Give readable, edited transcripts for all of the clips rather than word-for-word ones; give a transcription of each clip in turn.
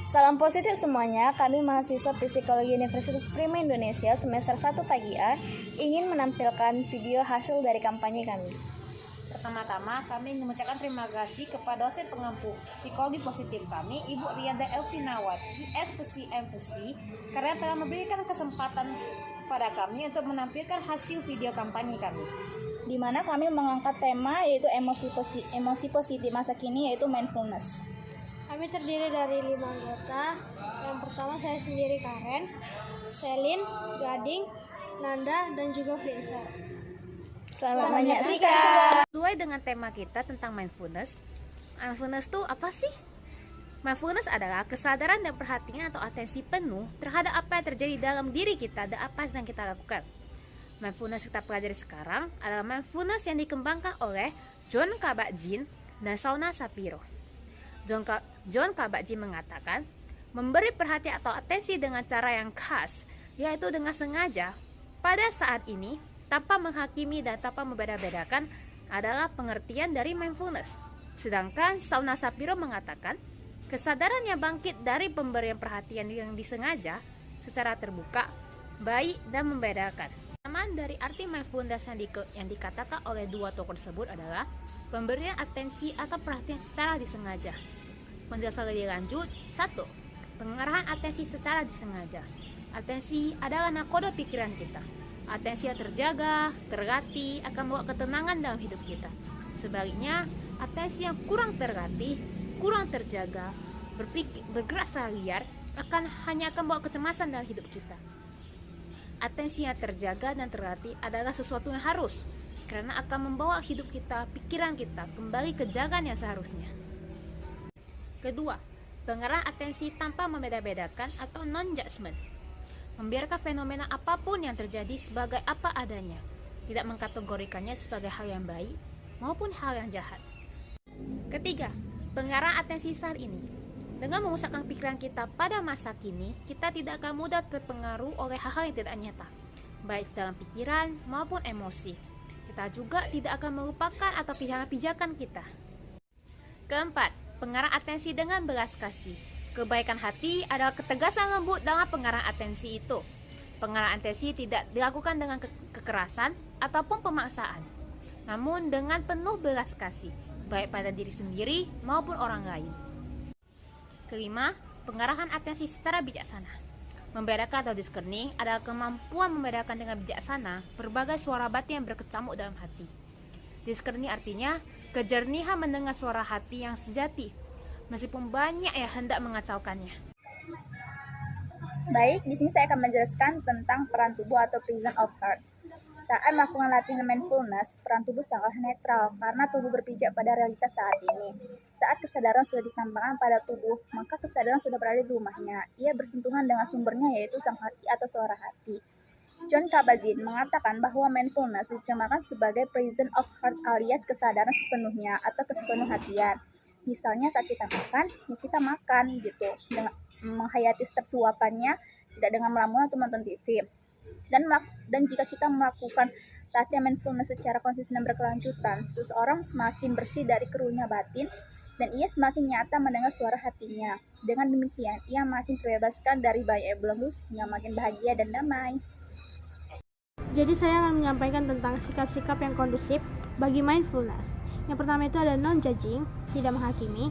Salam positif semuanya, kami mahasiswa Psikologi Universitas Prima Indonesia semester 1 Pagi A ingin menampilkan video hasil dari kampanye kami. Pertama-tama, kami ingin mengucapkan terima kasih kepada dosen pengampu psikologi positif kami, Ibu Rianda Elvinawati, SPC MPC, karena telah memberikan kesempatan kepada kami untuk menampilkan hasil video kampanye kami. Di mana kami mengangkat tema yaitu emosi positif masa kini, yaitu mindfulness. Kami terdiri dari 5 anggota. Yang pertama saya sendiri Karen, Selin, Gading, Nanda, dan juga Frinsa. Selamat menyaksikan. Sesuai dengan tema kita tentang mindfulness. Mindfulness itu apa sih? Mindfulness adalah kesadaran dan perhatian atau atensi penuh terhadap apa yang terjadi dalam diri kita dan apa yang kita lakukan. Mindfulness kita pelajari sekarang adalah mindfulness yang dikembangkan oleh Jon Kabat-Zinn dan Shauna Shapiro. Jon Kabat-Zinn mengatakan, memberi perhatian atau atensi dengan cara yang khas, yaitu dengan sengaja, pada saat ini, tanpa menghakimi dan tanpa membeda-bedakan, adalah pengertian dari mindfulness. Sedangkan Shauna Shapiro mengatakan, kesadaran yang bangkit dari pemberian perhatian yang disengaja, secara terbuka, baik dan membedakan. Samaan dari arti mindfulness yang dikatakan oleh dua tokoh tersebut adalah pemberian atensi atau perhatian secara disengaja. Penjelasan lebih lanjut, 1. Pengarahan atensi secara disengaja. Atensi adalah nakoda pikiran kita. Atensi yang terjaga, terlatih akan membawa ketenangan dalam hidup kita. Sebaliknya, atensi yang kurang terlatih, kurang terjaga, bergerak secara liar hanya akan membawa kecemasan dalam hidup kita. Atensi yang terjaga dan terlatih adalah sesuatu yang harus, karena akan membawa hidup kita, pikiran kita kembali ke jalan yang seharusnya. Kedua, pengarahan atensi tanpa membeda-bedakan atau non-judgment. Membiarkan fenomena apapun yang terjadi sebagai apa adanya, tidak mengkategorikannya sebagai hal yang baik maupun hal yang jahat. Ketiga, pengarahan atensi saat ini. Dengan memusatkan pikiran kita pada masa kini, kita tidak akan mudah terpengaruh oleh hal-hal yang tidak nyata, baik dalam pikiran maupun emosi. Kita juga tidak akan melupakan atau pijakan kita. Keempat, pengarahan atensi dengan belas kasih. Kebaikan hati adalah ketegasan lembut dalam pengarahan atensi itu. Pengarahan atensi tidak dilakukan dengan kekerasan ataupun pemaksaan, namun dengan penuh belas kasih, baik pada diri sendiri maupun orang lain. Kelima, pengarahan atensi secara bijaksana. Membedakan atau discerning adalah kemampuan membedakan dengan bijaksana berbagai suara batin yang berkecamuk dalam hati. Discerning artinya kejernihan mendengar suara hati yang sejati, meskipun banyak yang hendak mengacaukannya. Baik, di sini saya akan menjelaskan tentang peran tubuh atau presence of heart. Saat melakukan latihan mindfulness, peran tubuh sangat netral karena tubuh berpijak pada realitas saat ini. Saat kesadaran sudah ditampakkan pada tubuh, maka kesadaran sudah berada di rumahnya. Ia bersentuhan dengan sumbernya, yaitu sang hati atau suara hati. Jon Kabat-Zinn mengatakan bahwa mindfulness diterjemahkan sebagai presence of heart alias kesadaran sepenuhnya atau kesepenuh hatian. Misalnya saat kita makan, ya kita makan gitu, dengan menghayati setiap suapannya, tidak dengan melamun atau menonton TV. Dan jika kita melakukan latihan mindfulness secara konsisten dan berkelanjutan, seseorang semakin bersih dari keruhnya batin dan ia semakin nyata mendengar suara hatinya. Dengan demikian, ia makin terbebaskan dari banyak belenggu hingga makin bahagia dan damai. Jadi saya akan menyampaikan tentang sikap-sikap yang kondusif bagi mindfulness. Yang pertama itu ada non-judging, tidak menghakimi,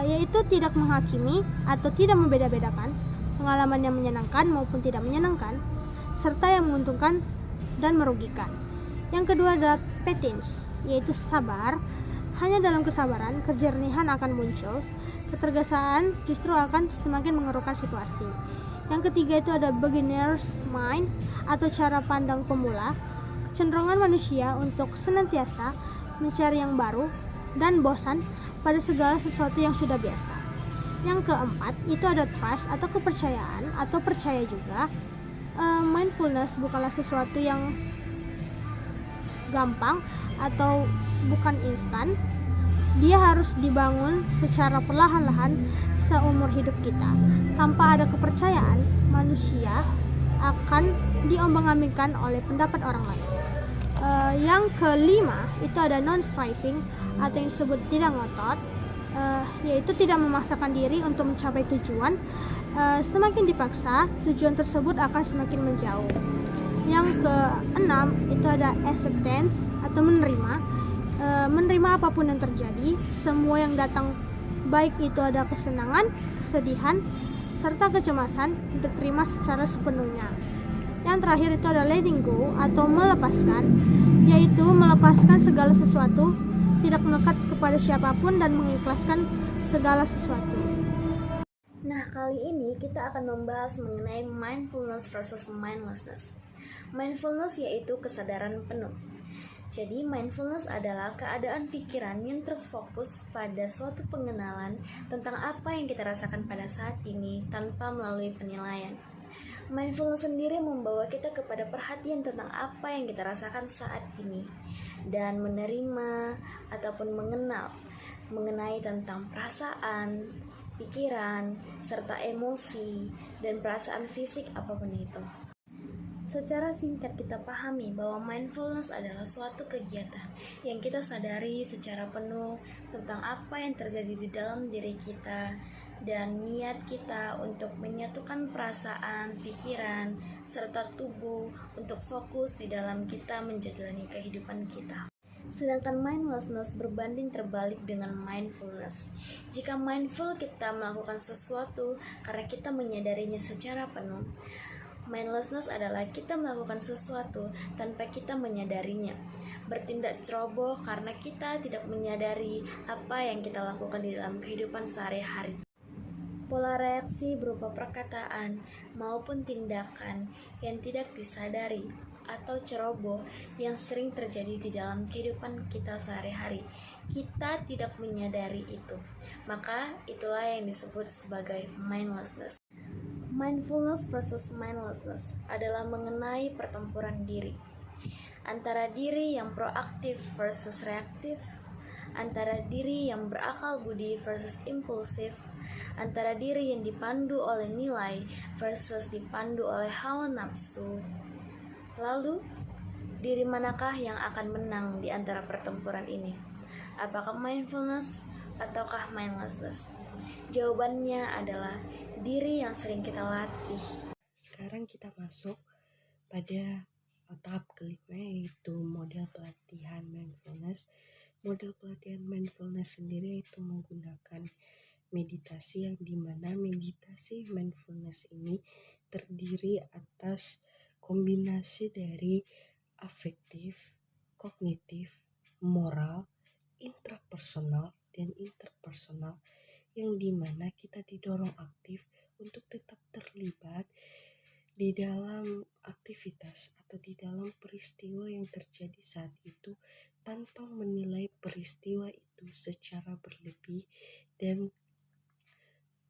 yaitu tidak menghakimi atau tidak membeda-bedakan pengalaman yang menyenangkan maupun tidak menyenangkan, serta yang menguntungkan dan merugikan. Yang kedua adalah patience, yaitu sabar. Hanya dalam kesabaran, kejernihan akan muncul, ketegasan justru akan semakin mengeruhkan situasi. Yang ketiga itu ada beginner's mind atau cara pandang pemula, kecenderungan manusia untuk senantiasa mencari yang baru dan bosan pada segala sesuatu yang sudah biasa. Yang keempat itu ada trust atau kepercayaan atau percaya juga. Mindfulness bukanlah sesuatu yang gampang atau bukan instan. Dia harus dibangun secara perlahan-lahan seumur hidup kita. Tanpa ada kepercayaan, manusia akan diombang-ambingkan oleh pendapat orang lain. Yang kelima itu ada non-striving atau yang disebut tidak ngotot. yaitu tidak memaksakan diri untuk mencapai tujuan. Semakin dipaksa, tujuan tersebut akan semakin menjauh. Yang keenam itu ada acceptance atau menerima. Menerima apapun yang terjadi, semua yang datang, baik itu ada kesenangan, kesedihan, serta kecemasan, diterima secara sepenuhnya. Yang terakhir itu ada letting go atau melepaskan, yaitu melepaskan segala sesuatu, tidak melekat kepada siapapun dan mengikhlaskan segala sesuatu. Nah, kali ini kita akan membahas mengenai mindfulness versus mindlessness. Mindfulness yaitu kesadaran penuh. Jadi, mindfulness adalah keadaan pikiran yang terfokus pada suatu pengenalan tentang apa yang kita rasakan pada saat ini tanpa melalui penilaian. Mindfulness sendiri membawa kita kepada perhatian tentang apa yang kita rasakan saat ini dan menerima ataupun mengenal mengenai tentang perasaan, pikiran, serta emosi dan perasaan fisik apapun itu. Secara singkat kita pahami bahwa mindfulness adalah suatu kegiatan yang kita sadari secara penuh tentang apa yang terjadi di dalam diri kita dan niat kita untuk menyatukan perasaan, pikiran, serta tubuh untuk fokus di dalam kita menjalani kehidupan kita. Sedangkan mindlessness berbanding terbalik dengan mindfulness. Jika mindful kita melakukan sesuatu karena kita menyadarinya secara penuh, mindlessness adalah kita melakukan sesuatu tanpa kita menyadarinya, bertindak ceroboh karena kita tidak menyadari apa yang kita lakukan di dalam kehidupan sehari-hari. Pola reaksi berupa perkataan maupun tindakan yang tidak disadari atau ceroboh yang sering terjadi di dalam kehidupan kita sehari-hari. Kita tidak menyadari itu. Maka itulah yang disebut sebagai mindlessness. Mindfulness versus mindlessness adalah mengenai pertempuran diri antara diri yang proaktif versus reaktif, antara diri yang berakal budi versus impulsif, antara diri yang dipandu oleh nilai versus dipandu oleh hawa nafsu. Lalu, diri manakah yang akan menang di antara pertempuran ini? Apakah mindfulness ataukah mindlessness? Jawabannya adalah diri yang sering kita latih. Sekarang kita masuk pada tahap kelima, yaitu model pelatihan mindfulness. Model pelatihan mindfulness sendiri itu menggunakan meditasi, yang dimana meditasi mindfulness ini terdiri atas kombinasi dari afektif, kognitif, moral, intrapersonal, dan interpersonal, yang dimana kita didorong aktif untuk tetap terlibat di dalam aktivitas atau di dalam peristiwa yang terjadi saat itu tanpa menilai peristiwa itu secara berlebih dan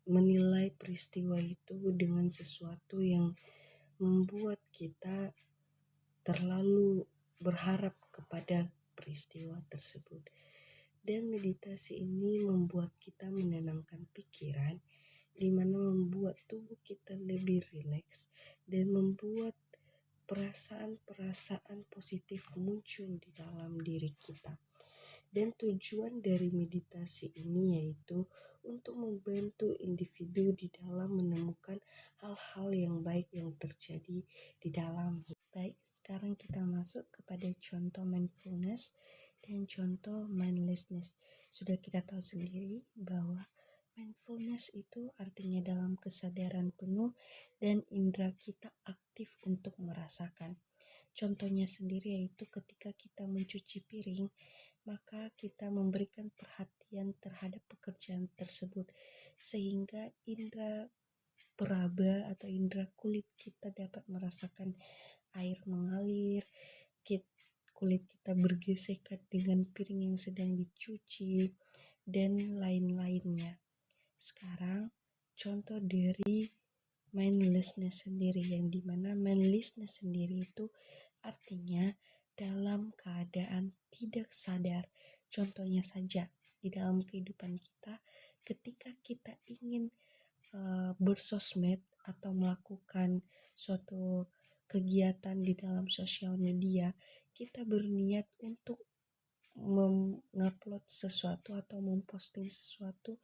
menilai peristiwa itu dengan sesuatu yang membuat kita terlalu berharap kepada peristiwa tersebut. Dan meditasi ini membuat kita menenangkan pikiran, di mana membuat tubuh kita lebih rileks dan membuat perasaan-perasaan positif muncul di dalam diri kita. Dan tujuan dari meditasi ini yaitu untuk membantu individu di dalam menemukan hal-hal yang baik yang terjadi di dalam hidup. Baik, sekarang kita masuk kepada contoh mindfulness dan contoh mindlessness. Sudah kita tahu sendiri bahwa mindfulness itu artinya dalam kesadaran penuh dan indera kita aktif untuk merasakan. Contohnya sendiri yaitu ketika kita mencuci piring, maka kita memberikan perhatian terhadap pekerjaan tersebut sehingga indera peraba atau indera kulit kita dapat merasakan air mengalir, kulit kita bergesekan dengan piring yang sedang dicuci, dan lain-lainnya. Sekarang contoh dari mindlessness sendiri, yang dimana mindlessness sendiri itu artinya dalam keadaan tidak sadar. Contohnya saja di dalam kehidupan kita ketika kita ingin bersosmed atau melakukan suatu kegiatan di dalam sosial media, kita berniat untuk mengupload sesuatu atau memposting sesuatu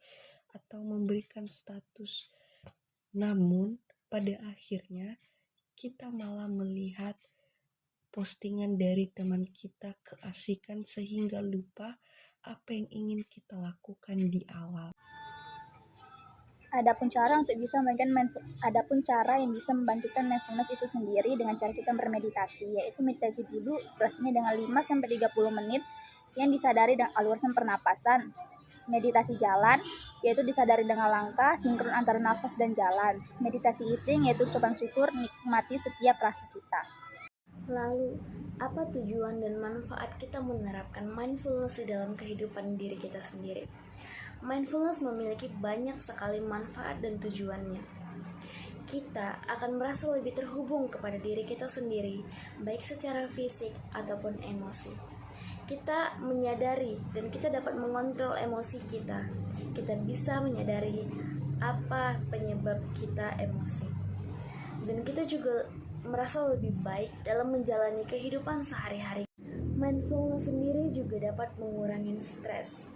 atau memberikan status. Namun pada akhirnya kita malah melihat postingan dari teman kita keasikan sehingga lupa apa yang ingin kita lakukan di awal. Adapun cara yang bisa membantukan mindfulness itu sendiri dengan cara kita bermeditasi, yaitu meditasi dulu durasinya dengan 5-30 menit yang disadari dengan aluran pernapasan. Meditasi jalan, yaitu disadari dengan langkah sinkron antara nafas dan jalan. Meditasi eating, yaitu ucapan syukur, nikmati setiap rasa kita. Lalu, apa tujuan dan manfaat kita menerapkan mindfulness di dalam kehidupan diri kita sendiri? Mindfulness memiliki banyak sekali manfaat dan tujuannya. Kita akan merasa lebih terhubung kepada diri kita sendiri, baik secara fisik ataupun emosi. Kita menyadari dan kita dapat mengontrol emosi kita. Kita bisa menyadari apa penyebab kita emosi. Dan kita juga merasa lebih baik dalam menjalani kehidupan sehari-hari. Mindfulness sendiri juga dapat mengurangi stres.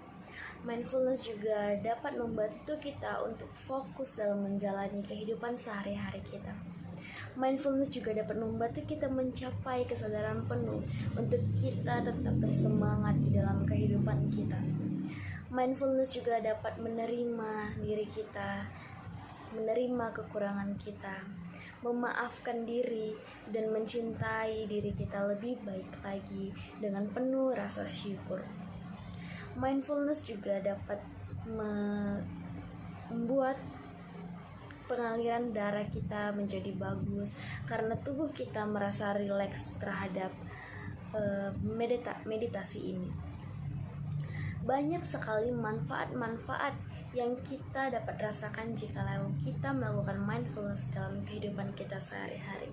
Mindfulness juga dapat membantu kita untuk fokus dalam menjalani kehidupan sehari-hari kita. Mindfulness juga dapat membantu kita mencapai kesadaran penuh untuk kita tetap bersemangat di dalam kehidupan kita. Mindfulness juga dapat menerima diri kita, menerima kekurangan kita, memaafkan diri, dan mencintai diri kita lebih baik lagi dengan penuh rasa syukur. Mindfulness juga dapat membuat pengaliran darah kita menjadi bagus karena tubuh kita merasa rileks terhadap meditasi ini. Banyak sekali manfaat-manfaat yang kita dapat rasakan jika kita melakukan mindfulness dalam kehidupan kita sehari-hari.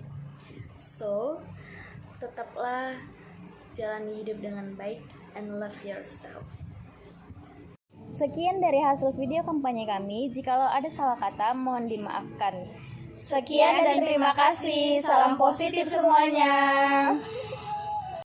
So, tetaplah jalani hidup dengan baik and love yourself. Sekian dari hasil video kampanye kami. Jikalau ada salah kata, mohon dimaafkan. Sekian dan terima kasih. Salam positif semuanya.